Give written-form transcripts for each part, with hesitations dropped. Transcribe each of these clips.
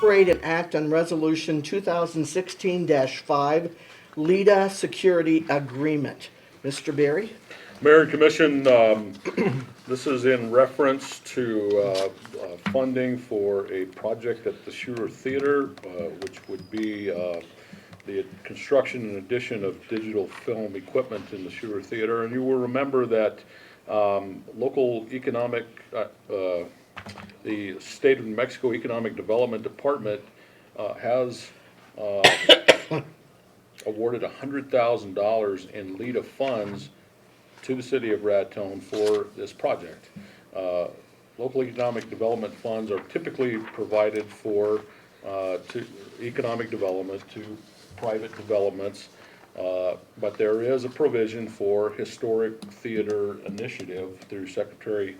incorporate and act on Resolution 2016-5, LEDA Security Agreement. Mr. Berry? Mayor and Commission, this is in reference to funding for a project at the Schuler Theater, which would be the construction and addition of digital film equipment in the Schuler Theater. And you will remember that local economic, the State of New Mexico Economic Development Department has awarded $100,000 in LEDA funds to the city of Raton for this project. Local economic development funds are typically provided for to economic development, to private developments, but there is a provision for historic theater initiative through Secretary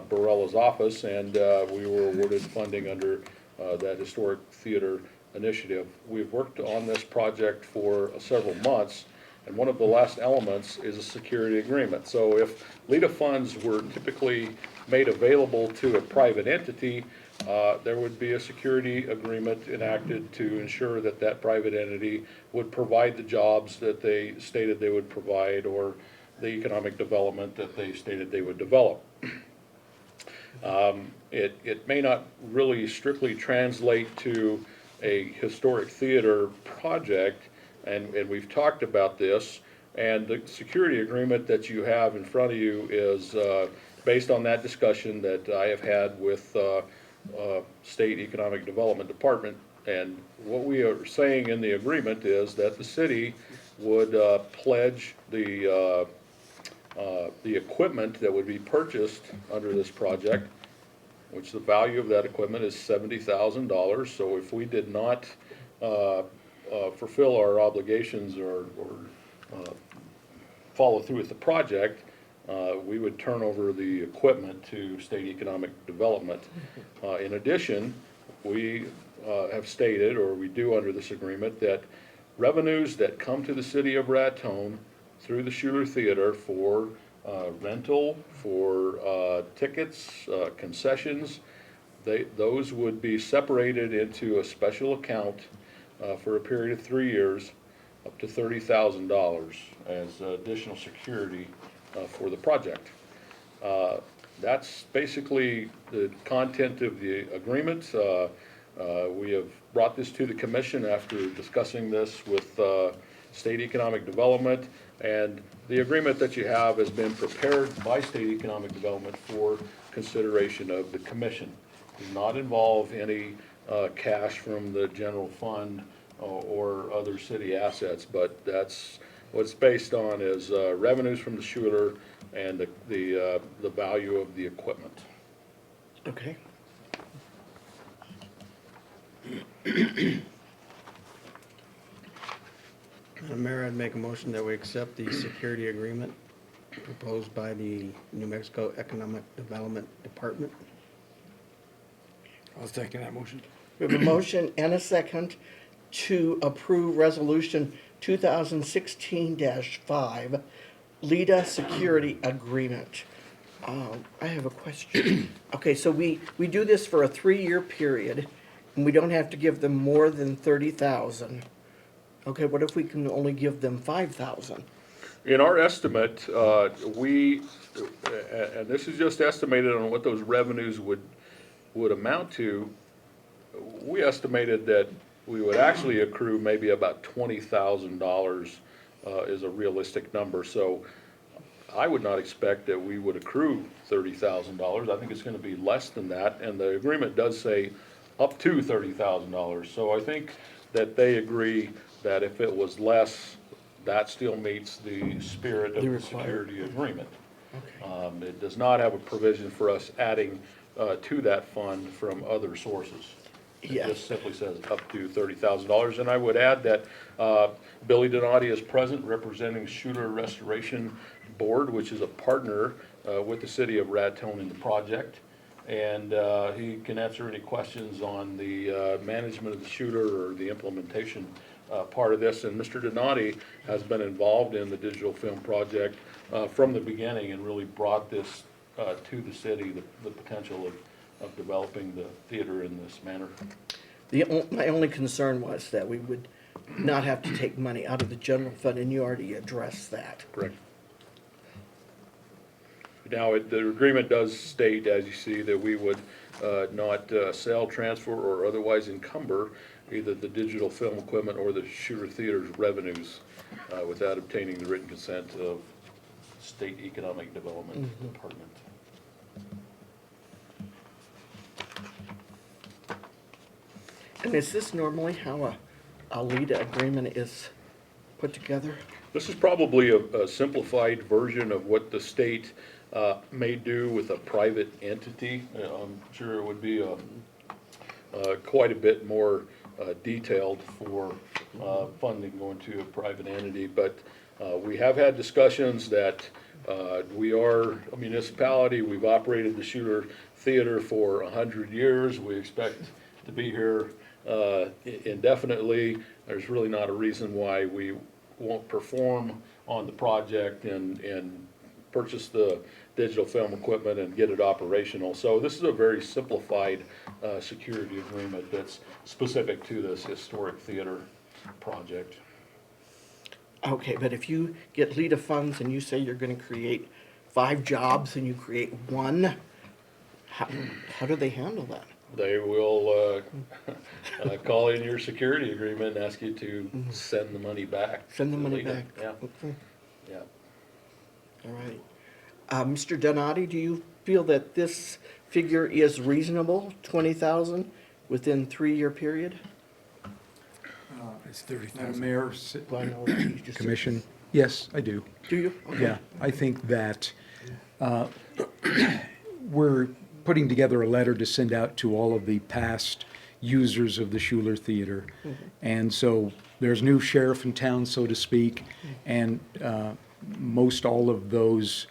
Barella's office, and we were awarded funding under that historic theater initiative. We've worked on this project for several months, and one of the last elements is a security agreement. So if LEDA funds were typically made available to a private entity, there would be a security agreement enacted to ensure that that private entity would provide the jobs that they stated they would provide, or the economic development that they stated they would develop. It may not really strictly translate to a historic theater project, and we've talked about this, and the security agreement that you have in front of you is based on that discussion that I have had with State Economic Development Department. And what we are saying in the agreement is that the city would pledge the equipment that would be purchased under this project, which the value of that equipment is $70,000. So if we did not fulfill our obligations or follow through with the project, we would turn over the equipment to State Economic Development. In addition, we have stated, or we do under this agreement, that revenues that come to the city of Raton through the Schuler Theater for rental, for tickets, concessions, those would be separated into a special account for a period of 3 years, up to $30,000 as additional security for the project. That's basically the content of the agreement. We have brought this to the commission after discussing this with State Economic Development, and the agreement that you have has been prepared by State Economic Development for consideration of the commission. It does not involve any cash from the general fund or other city assets, but that's what it's based on, is revenues from the Schuler and the value of the equipment. Okay. Mayor, I'd make a motion that we accept the security agreement proposed by the New Mexico Economic Development Department. I'll second that motion. We have a motion and a second to approve Resolution 2016-5, LEDA Security Agreement. I have a question. Okay, so we do this for a 3-year period, and we don't have to give them more than $30,000. Okay, what if we can only give them $5,000? In our estimate, and this is just estimated on what those revenues would amount to, we estimated that we would actually accrue maybe about $20,000 is a realistic number. So I would not expect that we would accrue $30,000. I think it's going to be less than that, and the agreement does say up to $30,000. So I think that they agree that if it was less, that still meets the spirit of the security agreement. Okay. It does not have a provision for us adding to that fund from other sources. It Yes. just simply says up to $30,000. And I would add that Billy Donati is present, representing Schuler Restoration Board, which is a partner with the city of Raton in the project. And he can answer any questions on the management of the Schuler or the implementation part of this. And Mr. Donati has been involved in the digital film project from the beginning and really brought this to the city, the potential of developing the theater in this manner. My only concern was that we would not have to take money out of the general fund, and you already addressed that. Correct. Now, the agreement does state, as you see, that we would not sell, transfer, or otherwise encumber either the digital film equipment or the Shooter Theater's revenues without obtaining the written consent of State Economic Development Department. And is this normally how a LEDA agreement is put together? This is probably a simplified version of what the state may do with a private entity. I'm sure it would be quite a bit more detailed for funding going to a private entity, but we have had discussions that we are a municipality. We've operated the Shooter Theater for 100 years. We expect to be here indefinitely. There's really not a reason why we won't perform on the project and purchase the digital film equipment and get it operational. So this is a very simplified security agreement that's specific to this historic theater project. Okay, but if you get LEDA funds and you say you're gonna create 5 jobs and you create 1, how do they handle that? They will call in your security agreement and ask you to send the money back. Send the to money Leda. back? Yeah, Okay, yeah. all right. Mr. Donati, do you feel that this figure is reasonable, 20,000, within 3-year period? It's 30,000. Madam Mayor, Well, I know that you just- Commission, yes, I do. Do you? Okay. Yeah, I think that we're putting together a letter to send out to all of the past users of the Schuler Theater. And so there's new sheriff in town, so to speak, and most all of those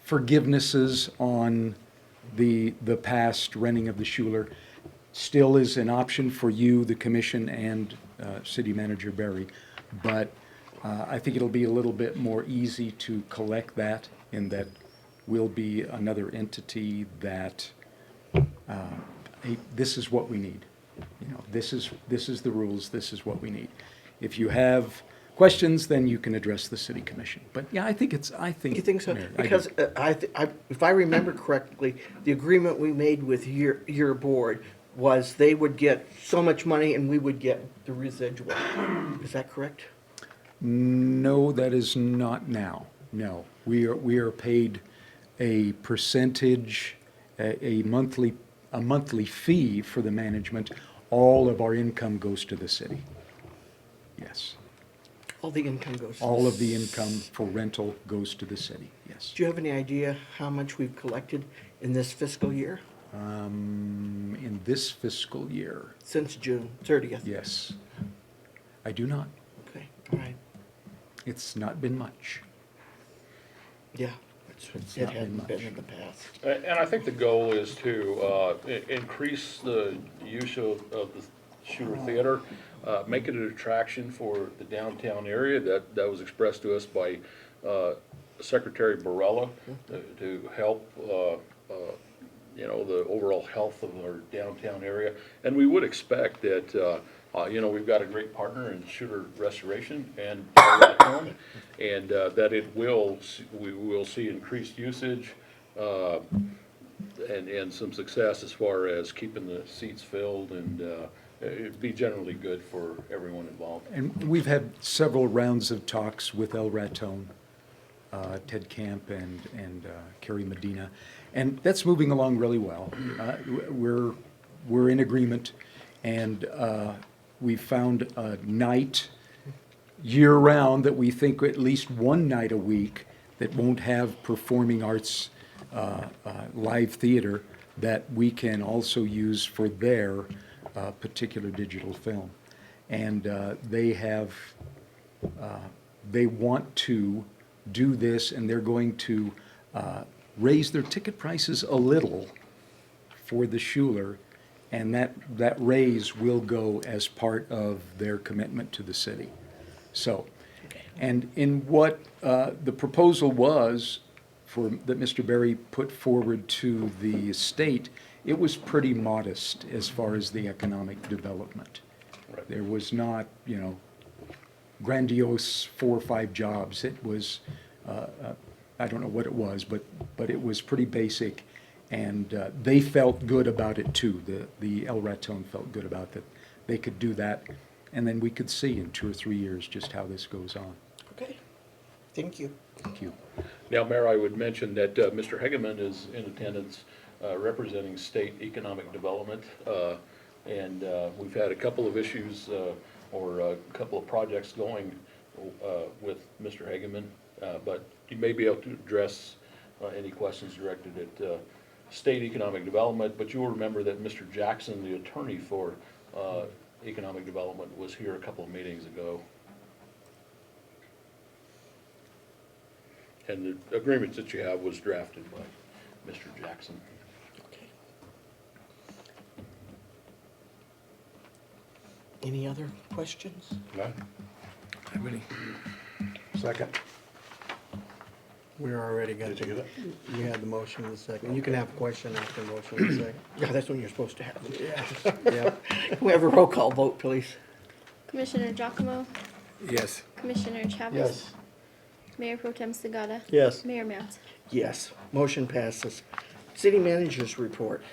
forgivenesses on the past renting of the Schuler still is an option for you, the commission, and City Manager Berry. But I think it'll be a little bit more easy to collect that, in that we'll be another entity that, hey, this is what we need. You know, this is the rules, this is what we need. If you have questions, then you can address the City Commission. But yeah, I think, You think so? Mayor, I do. Because if I remember correctly, the agreement we made with your board was they would get so much money and we would get the residual. Is that correct? No, that is not now. No, we are paid a percentage, a monthly fee for the management. All of our income goes to the city. Yes, All the income goes to all of the income for rental goes to the city. Yes. Do you have any idea how much we've collected in this fiscal year? In this fiscal year, Since June 30th? yes. I do not. Okay, all right. It's not been much. Yeah, It's it not been hadn't been much. in the past. And I think the goal is to increase the use of the Shooter Theater, make it an attraction for the downtown area. That was expressed to us by Secretary Barella to help, the overall health of our downtown area. And we would expect that, we've got a great partner in Shooter Restoration and Raton, and that we will see increased usage and some success as far as keeping the seats filled, and it'd be generally good for everyone involved. And we've had several rounds of talks with El Raton, Ted Camp and Kerry Medina, and that's moving along really well. We're in agreement, and we found a night year-round that we think at least one night a week that won't have performing arts live theater that we can also use for their particular digital film. And they want to do this, and they're going to raise their ticket prices a little for the Schuler, and that raise will go as part of their commitment to the city. So, and in what the proposal was that Mr. Berry put forward to the state, it was pretty modest as far as the economic development. Right. There was not, grandiose 4 or 5 jobs. It was, I don't know what it was, but it was pretty basic. And they felt good about it too. The El Raton felt good about that. They could do that. And then we could see in 2 or 3 years just how this goes on. Okay, thank you. Thank you. Now, Mayor, I would mention that Mr. Hegeman is in attendance representing state economic development. And we've had a couple of issues or a couple of projects going with Mr. Hegeman. But you may be able to address any questions directed at state economic development. But you will remember that Mr. Jackson, the attorney for economic development, was here a couple of meetings ago. And the agreement that you have was drafted by Mr. Jackson. Okay. Any other questions? None? Have any? Second. We already got Did you get it. You had the motion in a second. You can have a question after the motion in a second. Yeah, that's when you're supposed to have. Yeah. Yeah. Can we have a roll call vote, please? Commissioner Giacomo, Yes. Commissioner Chavez. Mayor Pro Tem Sagata. Yes. Mayor Mats. Yes, motion passes. City managers report.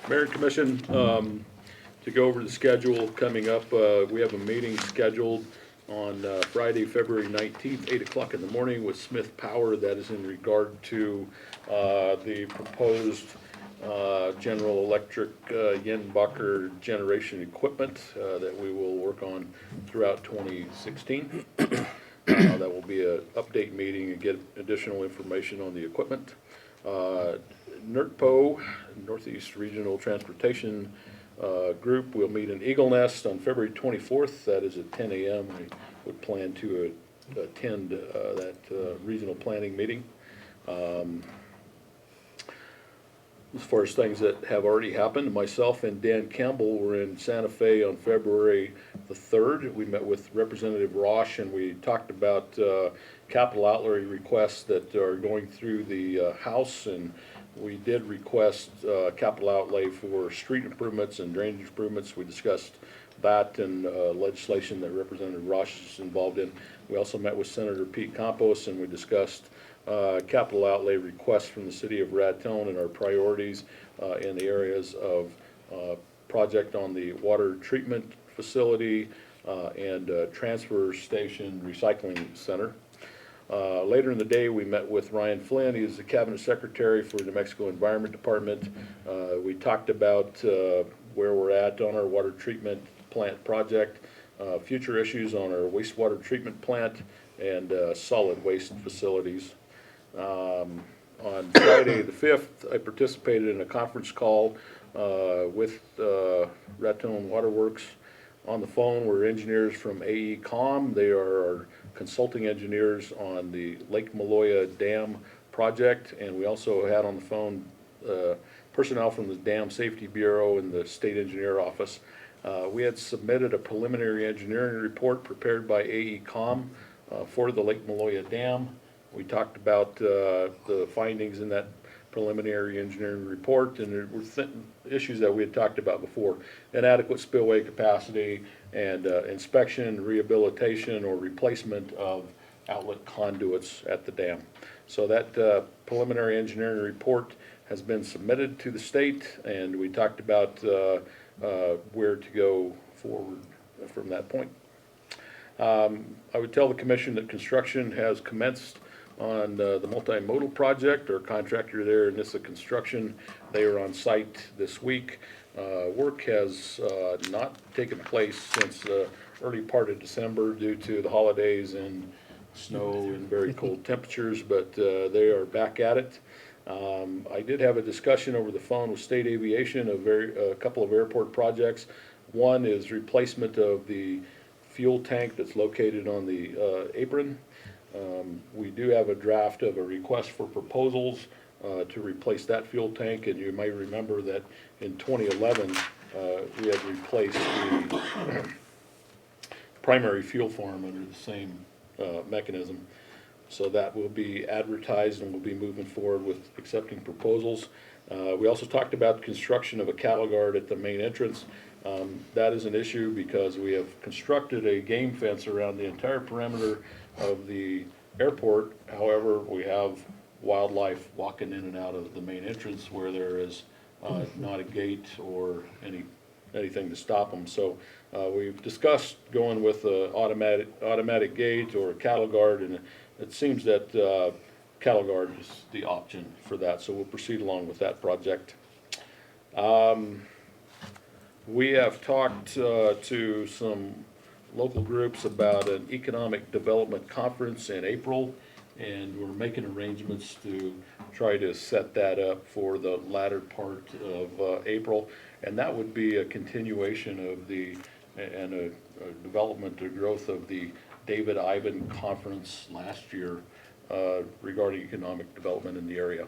Mayor and Commission, to go over the schedule coming up, we have a meeting scheduled on Friday, February 19th, 8 o'clock in the morning with Smith Power. That is in regard to the proposed General Electric Yenbacher generation equipment that we will work on throughout 2016. That will be an update meeting and get additional information on the equipment. NERTPO, Northeast Regional Transportation Group, will meet in Eagle Nest on February 24th. That is at 10 a.m. I would plan to attend that regional planning meeting. As far as things that have already happened, myself and Dan Campbell were in Santa Fe on February the 3rd. We met with Representative Roche and we talked about capital outlay requests that are going through the House, and we did request capital outlay for street improvements and drainage improvements. We discussed that and legislation that Representative Roche is involved in. We also met with Senator Pete Campos and we discussed capital outlay requests from the city of Raton and our priorities in the areas of project on the water treatment facility and transfer station recycling center. Later in the day, we met with Ryan Flynn. He is the Cabinet Secretary for New Mexico Environment Department. We talked about where we're at on our water treatment plant project, future issues on our wastewater treatment plant, and solid waste facilities. On Friday the 5th, I participated in a conference call with Raton Waterworks. On the phone were engineers from AECom. They are our consulting engineers on the Lake Maloya Dam project, and we also had on the phone personnel from the Dam Safety Bureau and the State Engineer Office. We had submitted a preliminary engineering report prepared by AECom for the Lake Maloya Dam. We talked about the findings in that preliminary engineering report, and there were issues that we had talked about before: inadequate spillway capacity and inspection, rehabilitation, or replacement of outlet conduits at the dam. So that preliminary engineering report has been submitted to the state, and we talked about where to go forward from that point. I would tell the commission that construction has commenced on the multimodal project. Our contractor there, Nissa Construction, they are on site this week. Work has not taken place since the early part of December due to the holidays and snow and very cold temperatures, but they are back at it. I did have a discussion over the phone with State Aviation of a couple of airport projects. One is replacement of the fuel tank that's located on the apron. We do have a draft of a request for proposals to replace that fuel tank, and you may remember that in 2011 we had replaced the primary fuel farm under the same mechanism. So that will be advertised and we'll be moving forward with accepting proposals. We also talked about construction of a cattle guard at the main entrance. That is an issue because we have constructed a game fence around the entire perimeter of the airport. However, we have wildlife walking in and out of the main entrance where there is not a gate or anything to stop them. So we've discussed going with an automatic gate or a cattle guard, and it seems that cattle guard is the option for that. So we'll proceed along with that project. We have talked to some local groups about an economic development conference in April, and we're making arrangements to try to set that up for the latter part of April. And that would be a continuation of a development or growth of the David Ivan Conference last year regarding economic development in the area.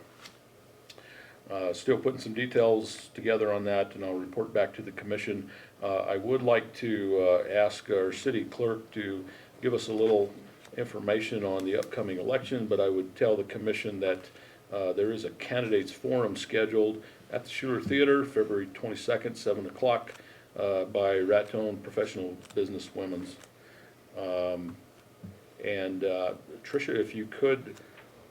Still putting some details together on that, and I'll report back to the commission. I would like to ask our city clerk to give us a little information on the upcoming election, but I would tell the commission that there is a candidates forum scheduled at the Schuler Theater, February 22nd, 7 o'clock, by Raton Professional Business Women's. And Tricia, if you could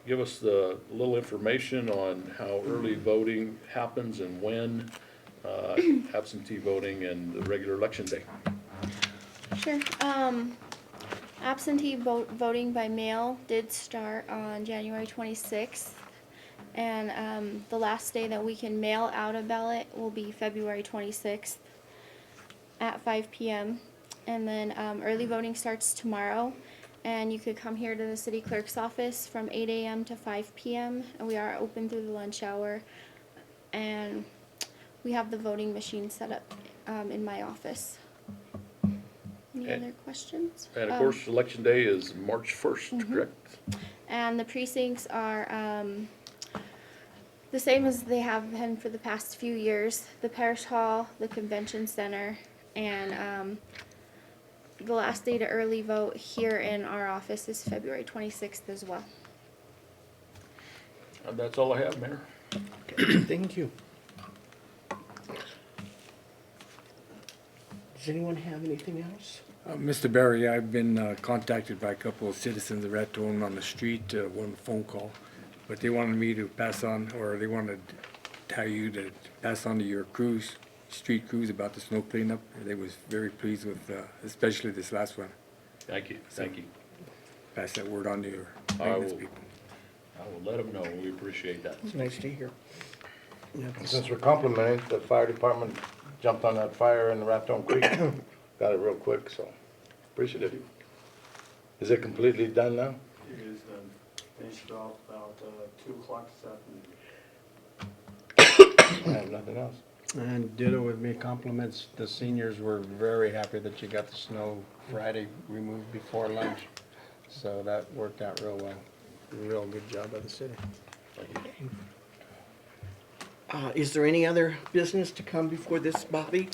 give us the little information on how early voting happens and when, absentee voting and the regular election day. Sure. Absentee voting by mail did start on January 26th. And the last day that we can mail out a ballot will be February 26th at 5 p.m. And then early voting starts tomorrow. And you could come here to the city clerk's office from 8 a.m. to 5 p.m. And we are open through the lunch hour. And we have the voting machine set up in my office. Any other questions? And of course, election day is March 1st, correct? And the precincts are the same as they have been for the past few years. The parish hall, the convention center, and the last day to early vote here in our office is February 26th as well. And that's all I have, Mayor. Okay, thank you. Does anyone have anything else? Mr. Barry, I've been contacted by a couple of citizens of Raton on the street, one phone call, but they wanted me to pass on, or they wanted to tell you to pass on to your street crews about the snow cleanup. They was very pleased with, especially this last one. Thank you, thank you. Pass that word on to your I maintenance will. people. I will let them know. We appreciate that. It's nice to hear. Yeah, Since we're complimenting, the fire department jumped on that fire in the Raton Creek, got it real quick, so appreciative. Is it completely done now? It is finished off about 2 o'clock this afternoon. I have nothing else. And ditto with me compliments, the seniors were very happy that you got the snow Friday removed before lunch. So that worked out real well. Real good job by the city. Is there any other business to come before this body?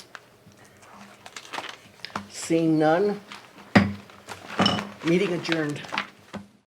Seeing none, meeting adjourned.